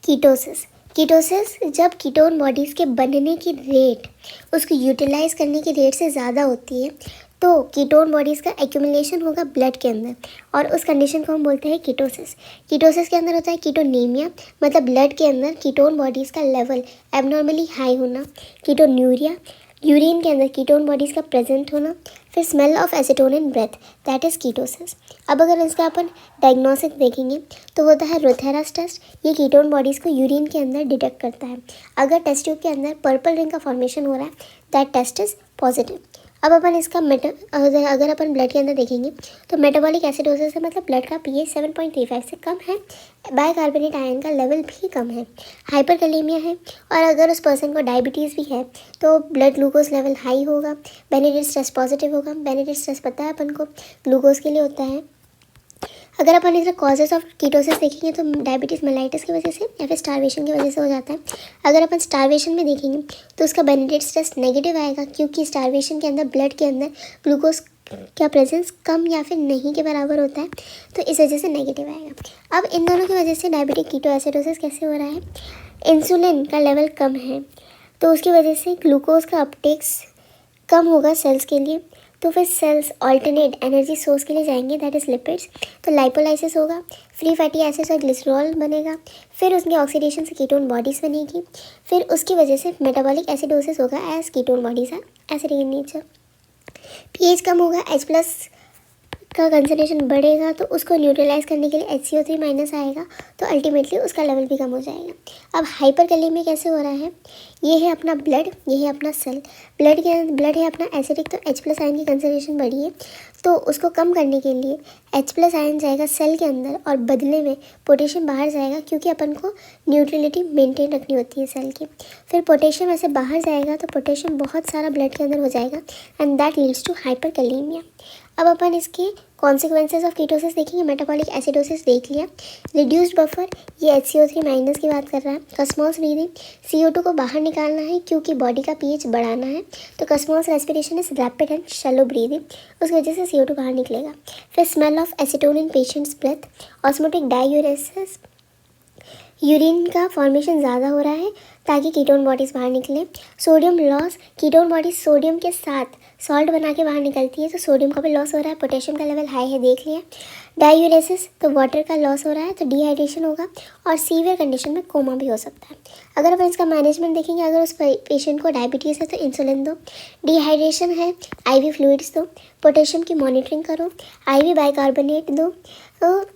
Ketosis ketosis जब ketone bodies के बनने की रेट उसको यूटिलाइज करने की रेट से ज़्यादा होती है तो कीटोन बॉडीज़ का एक्यूमुलेशन होगा ब्लड के अंदर और उस कंडीशन को हम बोलते हैं कीटोसिस। कीटोसिस के अंदर होता है कीटोनीमिया, मतलब ब्लड के अंदर कीटोन बॉडीज़ का लेवल एबनॉर्मली हाई होना। कीटोन्यूरिया, यूरिन के अंदर कीटोन बॉडीज़ का प्रेजेंट होना। फिर smell of acetone in breath, that is ketosis. अब अगर इसका अपन डायग्नोसिस देखेंगे तो होता है रोथेरास टेस्ट। ये कीटोन बॉडीज़ को यूरिन के अंदर डिटेक्ट करता है। अगर टेस्ट ट्यूब के अंदर पर्पल रिंग का फॉर्मेशन हो रहा है दैट टेस्ट इज़ पॉजिटिव। अब अपन इसका अगर अपन ब्लड के अंदर देखेंगे तो मेटाबॉलिक एसिडोसिस है, मतलब ब्लड का पीएच 7.35 से कम है, बाइकार्बोनेट आयन का लेवल भी कम है, हाइपरकैलेमिया है और अगर उस पर्सन को डायबिटीज़ भी है तो ब्लड ग्लूकोज लेवल हाई होगा, बेनेडिक्ट स्ट्रेस पॉजिटिव होगा। बेनेडिक्ट स्ट्रेस पता है अपन को ग्लूकोज के लिए होता है। अगर अपन इसका कॉजेज ऑफ कीटोसिस देखेंगे तो डायबिटीज़ मेलाइटिस की वजह से या फिर स्टारवेशन की वजह से हो जाता है। अगर अपन स्टारवेशन में देखेंगे तो उसका बेनेडिक्ट स्ट्रेस नेगेटिव आएगा, क्योंकि स्टारवेशन के अंदर ब्लड के अंदर ग्लूकोज का प्रेजेंस कम या फिर नहीं के बराबर होता है, तो इस वजह से नेगेटिव आएगा। अब इन दोनों की वजह से डायबिटिक कीटोएसिडोसिस कैसे हो रहा है, इंसुलिन का लेवल कम है तो उसकी वजह से ग्लूकोज का अपटेक्स कम होगा सेल्स के लिए, तो फिर सेल्स ऑल्टरनेट एनर्जी सोर्स के लिए जाएंगे, दैट इज़ लिपिड्स। तो लाइपोलाइसिस होगा, फ्री फैटी एसिड्स और ग्लिसरॉल बनेगा, फिर उसकी ऑक्सीडेशन से कीटोन बॉडीज़ बनेगी, फिर उसकी वजह से मेटाबॉलिक एसिडोसिस होगा as ketone bodies are acidic in nature. PH कम होगा, H+ का कंसनट्रेशन बढ़ेगा तो उसको न्यूट्रलाइज करने के लिए HCO3- आएगा, तो अल्टीमेटली उसका लेवल भी कम हो जाएगा। अब हाइपरकैलेमिया कैसे हो रहा है, ये है अपना ब्लड, ये है अपना सेल। ब्लड है अपना एसिडिक, तो H+ आयन की कंसनट्रेशन बढ़ी है तो उसको कम करने के लिए H+ आयन जाएगा सेल के अंदर और बदले में पोटेशियम बाहर जाएगा, क्योंकि अपन को न्यूट्रलिटी मेंटेन रखनी होती है सेल की। फिर पोटेशियम ऐसे बाहर जाएगा तो पोटेशियम बहुत सारा ब्लड के अंदर हो जाएगा and that leads to hyperkalaemia. अब अपन इसके कॉन्सिक्वेंसेज ऑफ कीटोसिस देखेंगे। मेटाबॉलिक एसिडोसिस देख लिया, रिड्यूस्ड बफर, ये HCO3- की बात कर रहा है। कस्मोस ब्रीदिंग, CO2 को बाहर निकालना है क्योंकि बॉडी का पीएच बढ़ाना है, तो Kussmaul respiration is rapid and shallow breathing, उसकी वजह से CO2 बाहर निकलेगा। फिर smell of acetone in patient's breath, osmotic diuresis, urine का फॉर्मेशन ज़्यादा हो रहा है ताकि कीटोन बॉडीज़ बाहर निकले। Sodium loss, ketone bodies sodium के साथ सॉल्ट बना के बाहर निकलती है तो सोडियम का भी लॉस हो रहा है। पोटेशियम का लेवल हाई है, देख लिया। डायूरेसिस, तो वाटर का लॉस हो रहा है तो डिहाइड्रेशन होगा और सीवियर कंडीशन में कोमा भी हो सकता है। अगर अपन इसका मैनेजमेंट देखेंगे, अगर उस पेशेंट को डायबिटीज़ है तो इंसुलिन दो, डिहाइड्रेशन है IV फ्लूइड्स दो, पोटेशियम की मॉनिटरिंग करो, IV बाइकार्बोनेट दो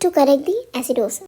टू करेक्ट दी एसिडोसिस।